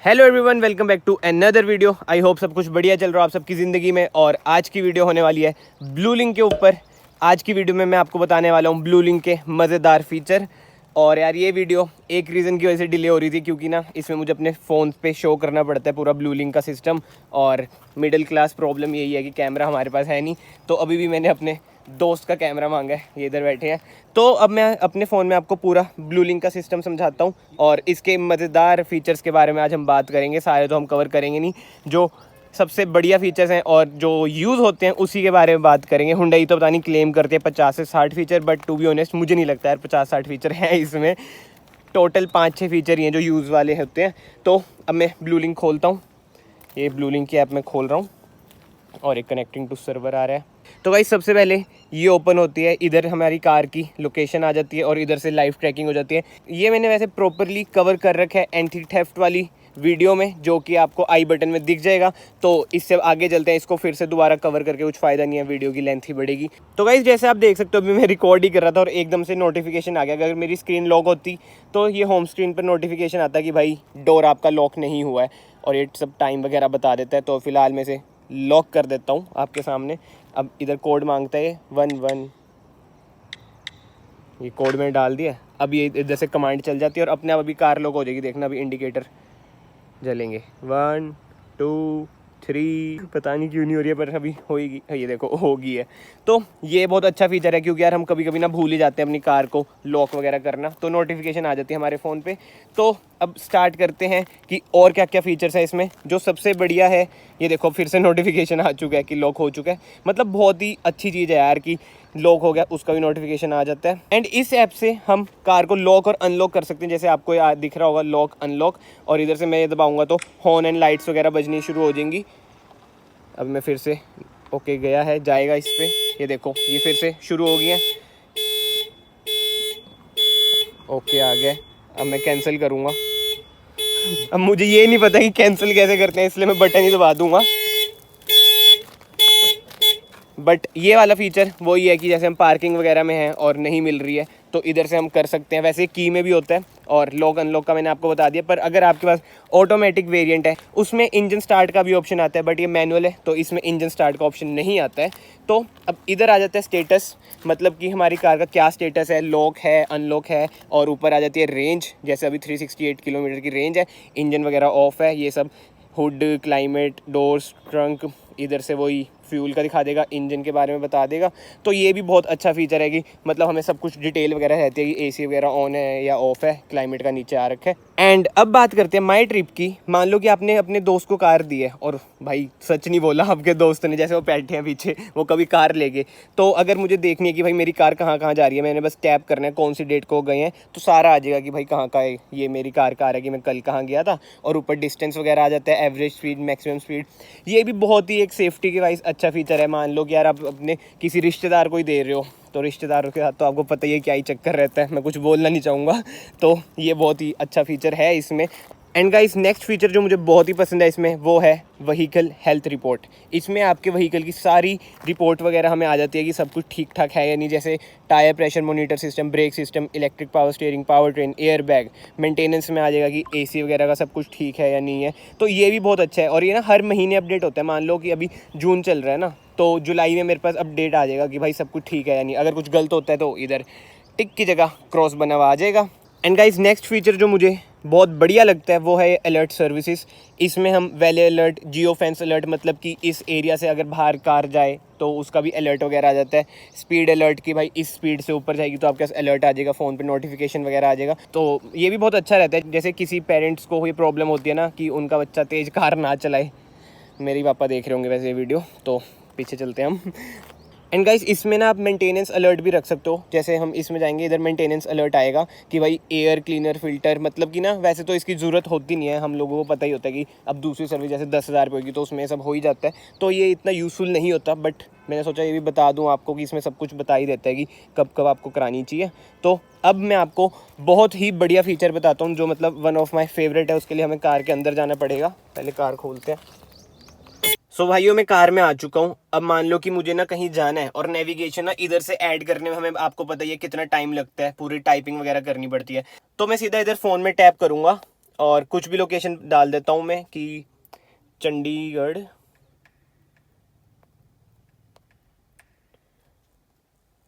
Hello everyone, welcome back to another video. I hope सब कुछ बढ़िया चल रहा है आप सबकी ज़िंदगी में। और आज की वीडियो होने वाली है ब्लू लिंक के ऊपर। आज की वीडियो में मैं आपको बताने वाला हूँ ब्लू लिंक के मज़ेदार फीचर। और यार ये वीडियो एक रीज़न की वजह से डिले हो रही थी, क्योंकि ना इसमें मुझे अपने फ़ोन पे शो करना पड़ता है पूरा ब्लू लिंक का सिस्टम। और मिडिल क्लास प्रॉब्लम यही है कि कैमरा हमारे पास है नहीं, तो अभी भी मैंने अपने दोस्त का कैमरा मांगा है, ये इधर बैठे हैं। तो अब मैं अपने फ़ोन में आपको पूरा ब्लू लिंक का सिस्टम समझाता हूँ और इसके मज़ेदार फीचर्स के बारे में आज हम बात करेंगे। सारे तो हम कवर करेंगे नहीं, जो सबसे बढ़िया फीचर्स हैं और जो यूज़ होते हैं उसी के बारे में बात करेंगे। हुंडई तो पता नहीं क्लेम करते हैं 50 से 60 feature, but to be honest मुझे नहीं लगता यार 50-60 फीचर हैं इसमें। टोटल 5-6 फीचर ही हैं जो यूज़ वाले होते हैं। तो अब मैं ब्लू लिंक खोलता हूँ। ये ब्लू लिंक की ऐप मैं खोल रहा हूँ और एक कनेक्टिंग टू सर्वर आ रहा है। तो गाइस सबसे पहले ये ओपन होती है, इधर हमारी कार की लोकेशन आ जाती है और इधर से लाइव ट्रैकिंग हो जाती है। ये मैंने वैसे प्रॉपरली कवर कर रखा है एंटी थेफ्ट वाली वीडियो में, जो कि आपको आई बटन में दिख जाएगा। तो इससे आगे चलते हैं, इसको फिर से दोबारा कवर करके कुछ फ़ायदा नहीं है, वीडियो की लेंथ ही बढ़ेगी। तो गाइस जैसे आप देख सकते हो, अभी मैं रिकॉर्ड ही कर रहा था और एकदम से नोटिफिकेशन आ गया। अगर मेरी स्क्रीन लॉक होती तो ये होम स्क्रीन पर नोटिफिकेशन आता कि भाई डोर आपका लॉक नहीं हुआ है, और ये सब टाइम वगैरह बता देता है। तो फिलहाल मैं से लॉक कर देता हूँ आपके सामने। अब इधर कोड मांगता है 11, ये कोड मैंने डाल दिया। अब ये इधर से कमांड चल जाती है और अपने आप अभी कार लॉक हो जाएगी। देखना अभी इंडिकेटर जलेंगे 1 2 3, पता नहीं क्यों नहीं हो रही है, पर अभी होगी। ये देखो होगी है। तो ये बहुत अच्छा फीचर है, क्योंकि यार हम कभी कभी ना भूल ही जाते हैं अपनी कार को लॉक वगैरह करना, तो नोटिफिकेशन आ जाती है हमारे फ़ोन पे। तो अब स्टार्ट करते हैं कि और क्या क्या फीचर्स है इसमें। जो सबसे बढ़िया है, ये देखो फिर से नोटिफिकेशन आ चुका है कि लॉक हो चुका है। मतलब बहुत ही अच्छी चीज़ है यार कि लॉक हो गया उसका भी नोटिफिकेशन आ जाता है। एंड इस ऐप से हम कार को लॉक और अनलॉक कर सकते हैं। जैसे आपको दिख रहा होगा लॉक अनलॉक, और इधर से मैं ये दबाऊंगा तो हॉर्न एंड लाइट्स वगैरह बजनी शुरू हो जाएंगी। अब मैं फिर से ओके गया है, जाएगा इस पर। ये देखो ये फिर से शुरू हो गई है। ओके आ गया। अब मैं कैंसिल करूँगा। अब मुझे ये नहीं पता कि कैंसिल कैसे करते हैं, इसलिए मैं बटन ही दबा दूंगा। बट ये वाला फीचर वही है कि जैसे हम पार्किंग वगैरह में हैं और नहीं मिल रही है, तो इधर से हम कर सकते हैं। वैसे की में भी होता है और लॉक अनलॉक का मैंने आपको बता दिया। पर अगर आपके पास ऑटोमेटिक वेरिएंट है, उसमें इंजन स्टार्ट का भी ऑप्शन आता है, बट ये मैनुअल है तो इसमें इंजन स्टार्ट का ऑप्शन नहीं आता है। तो अब इधर आ जाता है स्टेटस, मतलब कि हमारी कार का क्या स्टेटस है, लॉक है अनलॉक है। और ऊपर आ जाती है रेंज, जैसे अभी 368 किलोमीटर की रेंज है, इंजन वगैरह ऑफ है, ये सब। हुड, क्लाइमेट, डोर्स, ट्रंक, इधर से वही फ्यूल का दिखा देगा, इंजन के बारे में बता देगा। तो ये भी बहुत अच्छा फीचर है कि मतलब हमें सब कुछ डिटेल वगैरह रहती है कि एसी वगैरह ऑन है या ऑफ है, क्लाइमेट का नीचे आ रखा है। एंड अब बात करते हैं माई ट्रिप की। मान लो कि आपने अपने दोस्त को कार दी है, और भाई सच नहीं बोला, आपके दोस्त ने, जैसे वो बैठे हैं पीछे, वो कभी कार ले गए। तो अगर मुझे देखनी है कि भाई मेरी कार कहाँ कहाँ जा रही है, मैंने बस टैप करना है कौन सी डेट को गए हैं, तो सारा आ जाएगा कि भाई कहाँ का है, ये मेरी कार का आ रहा है कि मैं कल कहाँ गया था। और ऊपर डिस्टेंस वगैरह आ जाता है, एवरेज स्पीड, मैक्सिमम स्पीड। ये भी बहुत ही एक सेफ्टी के वाइज अच्छा फीचर है। मान लो कि यार आप अपने किसी रिश्तेदार को ही दे रहे हो, तो रिश्तेदारों के साथ तो आपको पता ही है क्या ही चक्कर रहता है, मैं कुछ बोलना नहीं चाहूँगा। तो ये बहुत ही अच्छा फीचर है इसमें। एंड गाइस नेक्स्ट फीचर जो मुझे बहुत ही पसंद है इसमें, वो है व्हीकल हेल्थ रिपोर्ट। इसमें आपके व्हीकल की सारी रिपोर्ट वगैरह हमें आ जाती है कि सब कुछ ठीक ठाक है या नहीं। जैसे tyre pressure monitor system, brake system, electric power steering, power train, air bag, maintenance में आ जाएगा कि एसी वगैरह का सब कुछ ठीक है या नहीं है। तो ये भी बहुत अच्छा है। और ये ना हर महीने अपडेट होता है। मान लो कि अभी जून चल रहा है ना, तो जुलाई में मेरे पास अपडेट आ जाएगा कि भाई सब कुछ ठीक है या नहीं। अगर कुछ गलत होता है तो इधर टिक की जगह क्रॉस बना हुआ आ जाएगा। एंड गाइस नेक्स्ट फीचर जो मुझे बहुत बढ़िया लगता है वो है अलर्ट सर्विसेज। इसमें हम वैले अलर्ट, जियो फेंस अलर्ट, मतलब कि इस एरिया से अगर बाहर कार जाए तो उसका भी अलर्ट वगैरह आ जाता है। स्पीड अलर्ट की भाई इस स्पीड से ऊपर जाएगी तो आपके पास अलर्ट आ जाएगा, फ़ोन पे नोटिफिकेशन वगैरह आ जाएगा। तो ये भी बहुत अच्छा रहता है। जैसे किसी पेरेंट्स को ये प्रॉब्लम होती है ना कि उनका बच्चा तेज़ कार ना चलाए, मेरे पापा देख रहे होंगे वैसे ये वीडियो, तो पीछे चलते हैं हम। एंड गाइस इसमें ना आप मेंटेनेंस अलर्ट भी रख सकते हो। जैसे हम इसमें जाएंगे, इधर मेंटेनेंस अलर्ट आएगा कि भाई एयर क्लीनर फिल्टर, मतलब कि ना वैसे तो इसकी ज़रूरत होती नहीं है, हम लोगों को पता ही होता है कि अब दूसरी सर्विस जैसे 10,000 रुपये की तो उसमें सब हो ही जाता है, तो ये इतना यूज़फुल नहीं होता। बट मैंने सोचा ये भी बता दूं आपको कि इसमें सब कुछ बता ही देता है कि कब कब आपको करानी चाहिए। तो अब मैं आपको बहुत ही बढ़िया फीचर बताता हूँ जो मतलब वन ऑफ माई फेवरेट है। उसके लिए हमें कार के अंदर जाना पड़ेगा। पहले कार खोलते हैं। सो भाइयों मैं कार में आ चुका हूँ। अब मान लो कि मुझे ना कहीं जाना है और नेविगेशन ना इधर से ऐड करने में हमें, आपको पता ही है कितना टाइम लगता है, पूरी टाइपिंग वगैरह करनी पड़ती है। तो मैं सीधा इधर फ़ोन में टैप करूँगा और कुछ भी लोकेशन डाल देता हूँ मैं कि चंडीगढ़,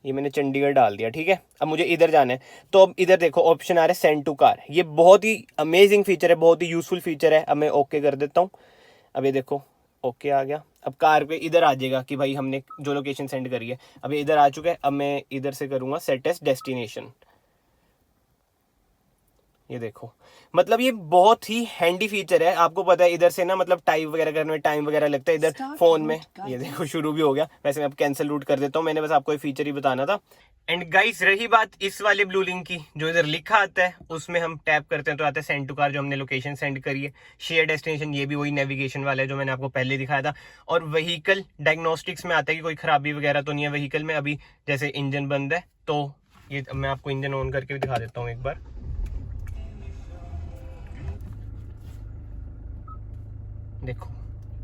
ये मैंने चंडीगढ़ डाल दिया, ठीक है। अब मुझे इधर जाना है, तो अब इधर देखो ऑप्शन आ रहा है सेंड टू कार। ये बहुत ही अमेजिंग फीचर है, बहुत ही यूजफुल फीचर है। अब मैं ओके कर देता हूँ। अब ये देखो ओके आ गया। अब कार पे इधर आ जाएगा कि भाई हमने जो लोकेशन सेंड करी है, अब ये इधर आ चुका है। अब मैं इधर से करूँगा सेट एज डेस्टिनेशन। ये देखो, मतलब ये बहुत ही हैंडी फीचर है। आपको पता है इधर से ना मतलब टाइप वगैरह करने में टाइम वगैरह लगता है इधर फोन में। ये देखो शुरू भी हो गया। वैसे मैं अब कैंसिल रूट कर देता हूँ, मैंने बस आपको ये फीचर ही बताना था। एंड गाइस रही बात इस वाले ब्लू लिंक की, जो इधर लिखा आता है उसमें हम टैप करते हैं तो आता है सेंड टू कार, जो हमने लोकेशन सेंड करी है। शेयर डेस्टिनेशन, ये भी वही नेविगेशन वाला है जो मैंने आपको पहले दिखाया था। और व्हीकल डायग्नोस्टिक्स में आता है कि कोई खराबी वगैरह तो नहीं है व्हीकल में। अभी जैसे इंजन बंद है, तो ये मैं आपको इंजन ऑन करके भी दिखा देता हूँ एक बार। देखो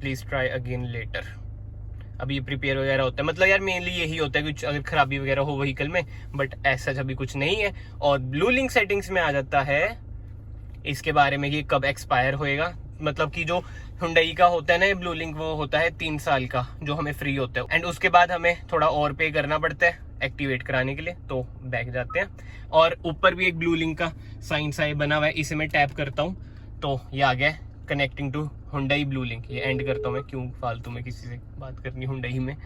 प्लीज ट्राई अगेन लेटर। अब ये प्रिपेयर वगैरह होता है, मतलब यार मेनली यही होता है कुछ अगर खराबी वगैरह हो व्हीकल में, बट ऐसा अभी कुछ नहीं है। और ब्लू लिंक सेटिंग्स में आ जाता है इसके बारे में कि कब एक्सपायर होएगा। मतलब कि जो हुंडई का होता है ना ब्लू लिंक, वो होता है 3 साल का जो हमें फ्री होता है। एंड उसके बाद हमें थोड़ा और पे करना पड़ता है एक्टिवेट कराने के लिए। तो बैक जाते हैं, और ऊपर भी एक ब्लू लिंक का साइन सा बना हुआ है, इसे मैं टैप करता हूँ तो ये आ गया connecting to Hyundai Blue Link. ये एंड करता हूँ मैं, क्यों फालतू में किसी से बात करनी हुंडई में।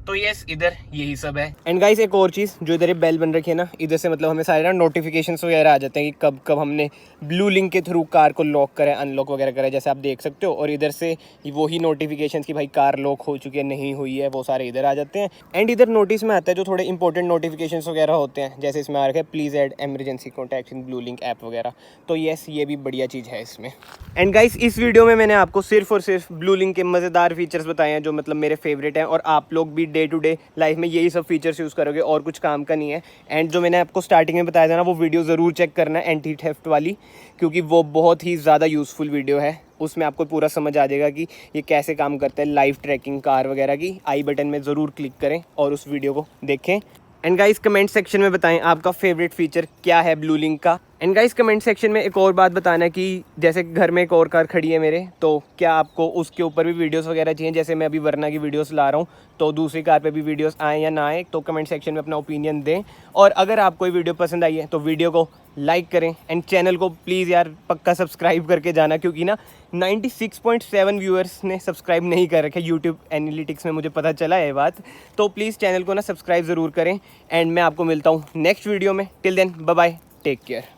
तो यस इधर यही सब है। एंड गाइस एक और चीज़, जो इधर ये बेल बन रखी है ना, इधर से मतलब हमें सारे ना नोटिफिकेशंस वगैरह आ जाते हैं कि कब कब हमने ब्लू लिंक के थ्रू कार को लॉक करें, अनलॉक वगैरह करें, जैसे आप देख सकते हो। और इधर से वही नोटिफिकेशंस कि भाई कार लॉक हो चुकी है नहीं हुई है, वो सारे इधर आ जाते हैं। एंड इधर नोटिस में आता है जो थोड़े इंपॉर्टेंट नोटिफिकेशंस वगैरह होते हैं, जैसे इसमें आ रखा है please add emergency contact in blue link app वगैरह। तो यस ये भी बढ़िया चीज़ है इसमें। एंड गाइस इस वीडियो में मैंने आपको सिर्फ और सिर्फ ब्लू लिंक के मज़ेदार फीचर्स बताए हैं जो मतलब मेरे फेवरेट हैं, और आप लोग भी डे टू डे लाइफ में यही सब फीचर्स यूज़ करोगे और कुछ काम का नहीं है। एंड जो मैंने आपको स्टार्टिंग में बताया था ना, वो वीडियो ज़रूर चेक करना है एंटी थेफ्ट वाली, क्योंकि वो बहुत ही ज़्यादा यूज़फुल वीडियो है। उसमें आपको पूरा समझ आ जाएगा कि ये कैसे काम करता है, लाइव ट्रैकिंग कार वगैरह की। आई बटन में ज़रूर क्लिक करें और उस वीडियो को देखें। एंड गाइस कमेंट सेक्शन में बताएं आपका फेवरेट फीचर क्या है ब्लू लिंक का। एंड गाइस कमेंट सेक्शन में एक और बात बताना कि जैसे घर में एक और कार खड़ी है मेरे, तो क्या आपको उसके ऊपर भी वीडियोस वगैरह चाहिए, जैसे मैं अभी वरना की वीडियोस ला रहा हूँ, तो दूसरी कार पे भी वीडियोस आए या ना आए, तो कमेंट सेक्शन में अपना ओपिनियन दें। और अगर आपको ये वीडियो पसंद आई है तो वीडियो को लाइक करें, एंड चैनल को प्लीज़ यार पक्का सब्सक्राइब करके जाना, क्योंकि ना 96.7 व्यूअर्स ने सब्सक्राइब नहीं कर रखे यूट्यूब एनालिटिक्स में, मुझे पता चला है बात। तो प्लीज़ चैनल को ना सब्सक्राइब ज़रूर करें। एंड मैं आपको मिलता हूँ नेक्स्ट वीडियो में। Till then bye bye, take care.